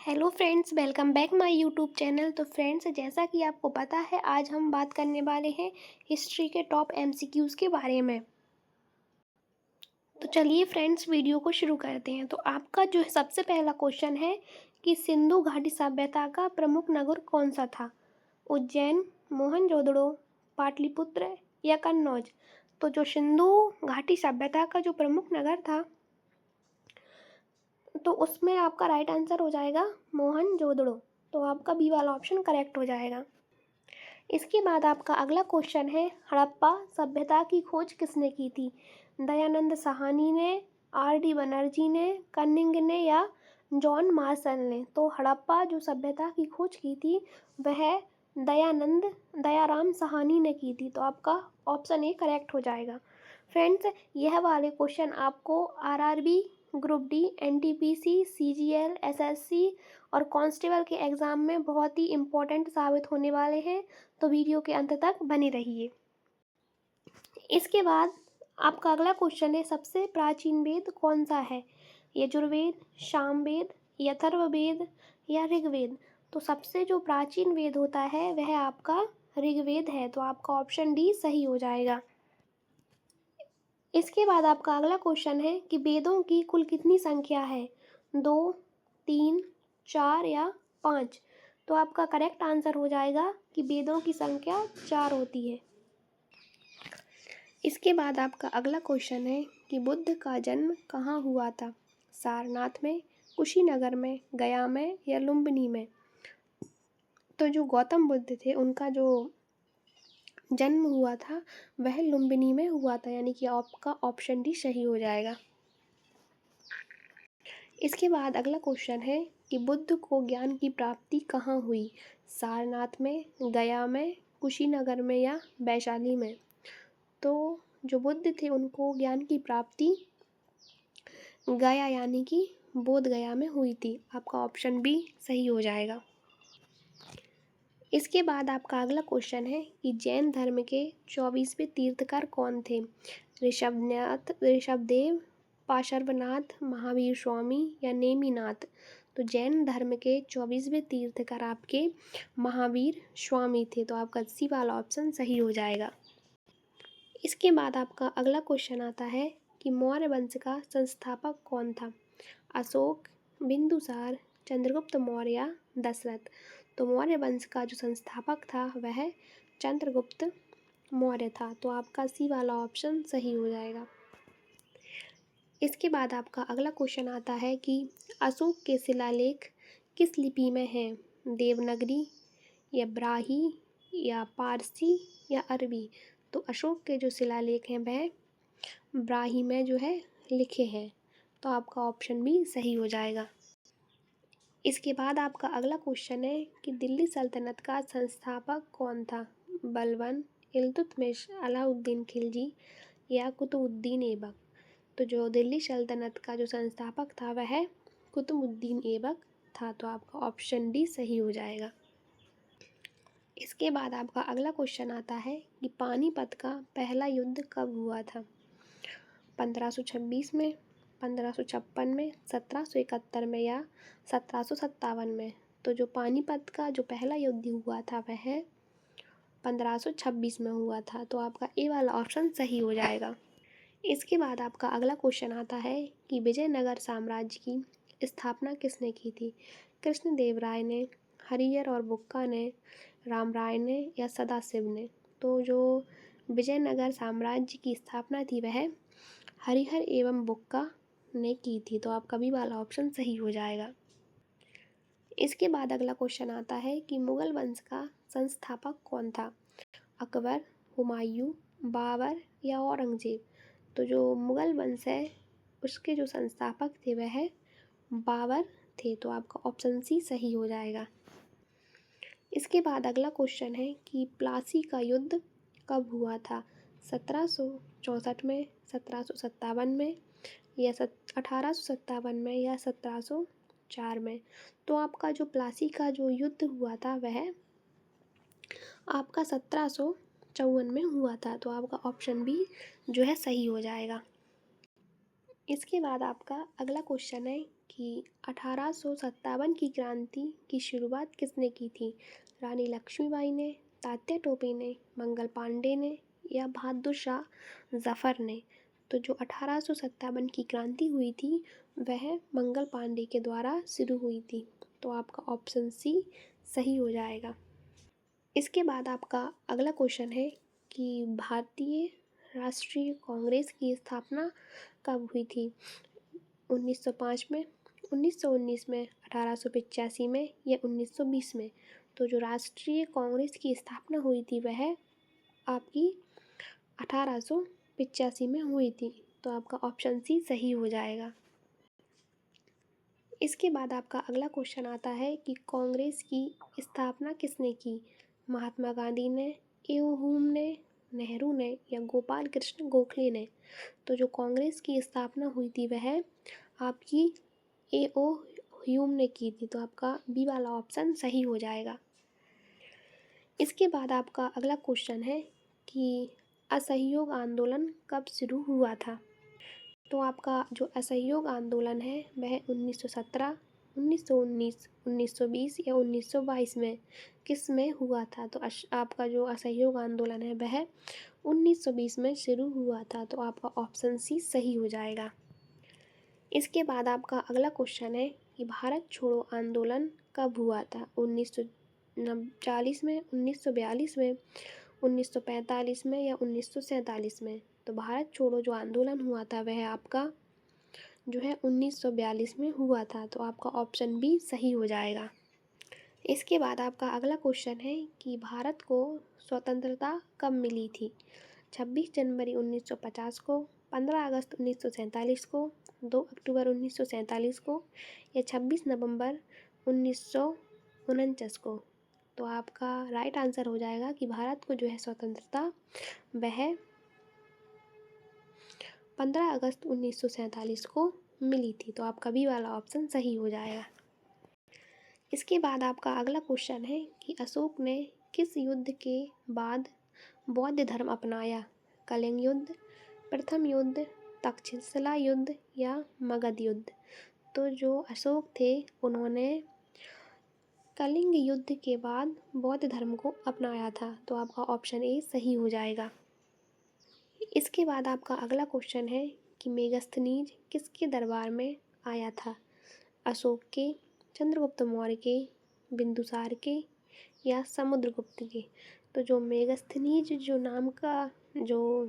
Hello friends, welcome back my YouTube channel. तो friends, जैसा कि आपको पता है, आज हम बात करने वाले हैं हिस्ट्री के टॉप एमसीक्यूज़ के बारे में। तो चलिए फ्रेंड्स, वीडियो को शुरू करते हैं। तो आपका जो सबसे पहला क्वेश्चन है कि सिंधु घाटी सभ्यता का प्रमुख नगर कौन सा था? उज्जैन, मोहनजोदड़ो, पाटलिपुत्र या कन्नौज? तो जो सिंधु घाटी सभ्यता का जो प्रमुख नगर था, तो उसमें आपका राइट आंसर हो जाएगा मोहनजोदड़ो। तो आपका बी वाला ऑप्शन करेक्ट हो जाएगा। इसके बाद आपका अगला क्वेश्चन है, हड़प्पा सभ्यता की खोज किसने की थी? दयानंद साहनी ने, आर.डी. बनर्जी ने, कनिंग ने या जॉन मार्शल ने? तो हड़प्पा जो सभ्यता की खोज की थी वह दयाराम साहनी ने की थी। तो आपका ऑप्शन ए करेक्ट हो जाएगा। फ्रेंड्स, यह वाले क्वेश्चन आपको RRB, group D, NTPC, CGL, SSC और कांस्टेबल के एग्ज़ाम में बहुत ही इम्पोर्टेंट साबित होने वाले हैं। तो वीडियो के अंत तक बने रहिए। इसके बाद आपका अगला क्वेश्चन है, सबसे प्राचीन वेद कौन सा है? यजुर्वेद, सामवेद, अथर्ववेद या ऋग्वेद? तो सबसे जो प्राचीन वेद होता है वह आपका ऋग्वेद है। तो आपका ऑप्शन डी सही हो जाएगा। इसके बाद आपका अगला क्वेश्चन है कि वेदों की कुल कितनी संख्या है? 2, 3, 4 या 5? तो आपका करेक्ट आंसर हो जाएगा कि वेदों की संख्या 4 होती है। इसके बाद आपका अगला क्वेश्चन है कि बुद्ध का जन्म कहाँ हुआ था? सारनाथ में, कुशीनगर में, गया में या लुम्बिनी में? तो जो गौतम बुद्ध थे उनका जो जन्म हुआ था वह लुम्बिनी में हुआ था, यानी कि आपका ऑप्शन डी सही हो जाएगा। इसके बाद अगला क्वेश्चन है कि बुद्ध को ज्ञान की प्राप्ति कहाँ हुई? सारनाथ में, गया में, कुशीनगर में या वैशाली में? तो जो बुद्ध थे उनको ज्ञान की प्राप्ति गया यानी कि बोध गया में हुई थी। आपका ऑप्शन बी सही हो जाएगा। इसके बाद आपका अगला क्वेश्चन है कि जैन धर्म के 24वें तीर्थकर कौन थे? ऋषभदेव, पार्श्वनाथ, महावीर स्वामी या नेमिनाथ? तो जैन धर्म के 24वें तीर्थकर आपके महावीर स्वामी थे। तो आपका सी वाला ऑप्शन सही हो जाएगा। इसके बाद आपका अगला क्वेश्चन आता है कि मौर्य वंश का संस्थापक कौन था? अशोक, बिंदुसार, चंद्रगुप्त मौर्य, दशरथ? तो मौर्य वंश का जो संस्थापक था वह चंद्रगुप्त मौर्य था। तो आपका सी वाला ऑप्शन सही हो जाएगा। इसके बाद आपका अगला क्वेश्चन आता है कि अशोक के शिलालेख किस लिपि में हैं? देवनागरी या ब्राही या पारसी या अरबी? तो अशोक के जो शिलालेख हैं वह ब्राही में जो है लिखे हैं। तो आपका ऑप्शन भी सही हो जाएगा। इसके बाद आपका अगला क्वेश्चन है कि दिल्ली सल्तनत का संस्थापक कौन था? बलबन, इल्तुतमिश, अलाउद्दीन खिलजी या कुतुबुद्दीन ऐबक? तो जो दिल्ली सल्तनत का जो संस्थापक था वह कुतुबुद्दीन ऐबक था। तो आपका ऑप्शन डी सही हो जाएगा। इसके बाद आपका अगला क्वेश्चन आता है कि पानीपत का पहला युद्ध कब हुआ था? 1526 में, 1556 में, 1771 में या 1757 में? तो जो पानीपत का जो पहला युद्ध हुआ था वह 1526 में हुआ था। तो आपका ए वाला ऑप्शन सही हो जाएगा। इसके बाद आपका अगला क्वेश्चन आता है कि विजयनगर साम्राज्य की स्थापना किसने की थी? कृष्णदेव राय ने, हरिहर और बुक्का ने, राम राय ने या सदाशिव ने? तो जो विजयनगर साम्राज्य की स्थापना थी वह हरिहर एवं बुक्का ने की थी। तो आपका बी वाला ऑप्शन सही हो जाएगा। इसके बाद अगला क्वेश्चन आता है कि मुगल वंश का संस्थापक कौन था? अकबर, हुमायूं, बाबर या औरंगजेब? तो जो मुगल वंश है उसके जो संस्थापक थे वह बाबर थे। तो आपका ऑप्शन सी सही हो जाएगा। इसके बाद अगला क्वेश्चन है कि प्लासी का युद्ध कब हुआ था? 1764 में, 1757 में या 1857 में या 1704 में? तो आपका जो प्लासी का जो युद्ध हुआ था वह आपका 1754 में हुआ था। तो आपका ऑप्शन बी जो है सही हो जाएगा। इसके बाद आपका अगला क्वेश्चन है कि 1857 की क्रांति की शुरुआत किसने की थी? रानी लक्ष्मीबाई ने, तात्या टोपे ने, मंगल पांडे ने या बहादुर शाह जफ़र ने? तो जो 1857 की क्रांति हुई थी वह मंगल पांडे के द्वारा शुरू हुई थी। तो आपका ऑप्शन सी सही हो जाएगा। इसके बाद आपका अगला क्वेश्चन है कि भारतीय राष्ट्रीय कांग्रेस की स्थापना कब हुई थी? 1905 में, 1919 में, 1885 में या 1920 में? तो जो राष्ट्रीय कांग्रेस की स्थापना हुई थी वह आपकी 1885 में हुई थी। तो आपका ऑप्शन सी सही हो जाएगा। इसके बाद आपका अगला क्वेश्चन आता है कि कांग्रेस की स्थापना किसने की? महात्मा गांधी ने, ए.ओ. ह्यूम ने, नेहरू ने या गोपाल कृष्ण गोखले ने? तो जो कांग्रेस की स्थापना हुई थी वह आपकी ए.ओ. ह्यूम ने की थी। तो आपका बी वाला ऑप्शन सही हो जाएगा। इसके बाद आपका अगला क्वेश्चन है कि असहयोग आंदोलन कब शुरू हुआ था? तो आपका जो असहयोग आंदोलन है वह 1917, 1919, 1920 या 1922 में किस में हुआ था? तो आपका जो असहयोग आंदोलन है वह 1920 में शुरू हुआ था। तो आपका ऑप्शन सी सही हो जाएगा। इसके बाद आपका अगला क्वेश्चन है कि भारत छोड़ो आंदोलन कब हुआ था? 1940 में, 1942 में, 1945 में या 1947 में? तो भारत छोड़ो जो आंदोलन हुआ था वह आपका जो है 1942 में हुआ था। तो आपका ऑप्शन बी सही हो जाएगा। इसके बाद आपका अगला क्वेश्चन है कि भारत को स्वतंत्रता कब मिली थी? 26 जनवरी 1950 को, 15 अगस्त 1947 को, 2 अक्टूबर 1947 को या 26 नवंबर 1949 को? तो आपका राइट आंसर हो जाएगा कि भारत को जो है स्वतंत्रता वह 15 अगस्त 1947 को मिली थी। तो आपका बी वाला ऑप्शन सही हो जाएगा। इसके बाद आपका अगला क्वेश्चन है कि अशोक ने किस युद्ध के बाद बौद्ध धर्म अपनाया? कलिंग युद्ध, प्रथम युद्ध, तक्षशिला युद्ध या मगध युद्ध? तो जो अशोक थे उन्होंने कलिंग युद्ध के बाद बौद्ध धर्म को अपनाया था। तो आपका ऑप्शन ए सही हो जाएगा। इसके बाद आपका अगला क्वेश्चन है कि मेगास्थनीज किसके दरबार में आया था? अशोक के, चंद्रगुप्त मौर्य के, बिंदुसार के या समुद्रगुप्त के? तो जो मेगास्थनीज जो नाम का जो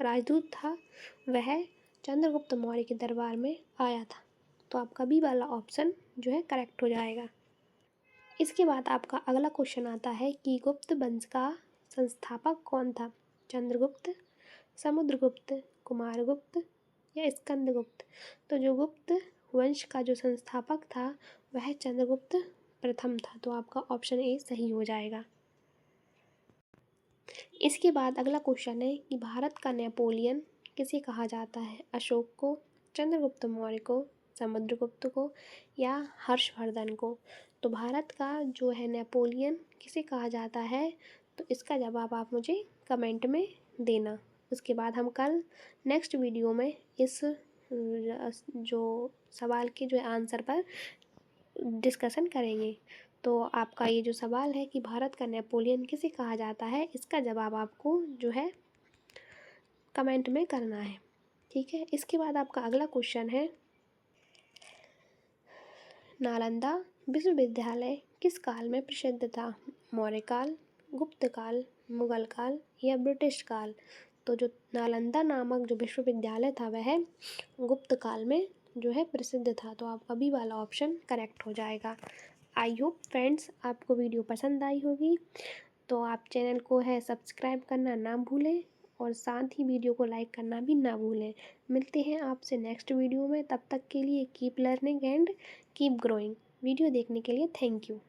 राजदूत था वह चंद्रगुप्त मौर्य के दरबार में आया था। तो आपका बी वाला ऑप्शन जो है करेक्ट हो जाएगा। इसके बाद आपका अगला क्वेश्चन आता है कि गुप्त वंश का संस्थापक कौन था? चंद्रगुप्त, समुद्रगुप्त, कुमारगुप्त या स्कंदगुप्त? तो जो गुप्त वंश का जो संस्थापक था वह चंद्रगुप्त प्रथम था। तो आपका ऑप्शन ए सही हो जाएगा। इसके बाद अगला क्वेश्चन है कि भारत का नेपोलियन किसे कहा जाता है? अशोक को, चंद्रगुप्त मौर्य को, समुद्रगुप्त को या हर्षवर्धन को? तो भारत का जो है नेपोलियन किसे कहा जाता है? तो इसका जवाब आप मुझे कमेंट में देना। उसके बाद हम कल नेक्स्ट वीडियो में इस जो सवाल के जो आंसर पर डिस्कशन करेंगे। तो आपका ये जो सवाल है कि भारत का नेपोलियन किसे कहा जाता है, इसका जवाब आपको जो है कमेंट में करना है। ठीक है। इसके बाद आपका अगला क्वेश्चन है नालंदा विश्वविद्यालय किस काल में प्रसिद्ध था? मौर्य काल, गुप्त काल, मुगल काल या ब्रिटिश काल? तो जो नालंदा नामक जो विश्वविद्यालय था वह गुप्त काल में जो है प्रसिद्ध था। तो आपका बी वाला ऑप्शन करेक्ट हो जाएगा। आई होप फ्रेंड्स आपको वीडियो पसंद आई होगी। तो आप चैनल को है सब्सक्राइब करना ना भूलें और साथ ही वीडियो को लाइक करना भी ना भूलें। मिलते हैं आपसे नेक्स्ट वीडियो में। तब तक के लिए keep learning and keep growing. Video देखने के लिए थैंक यू।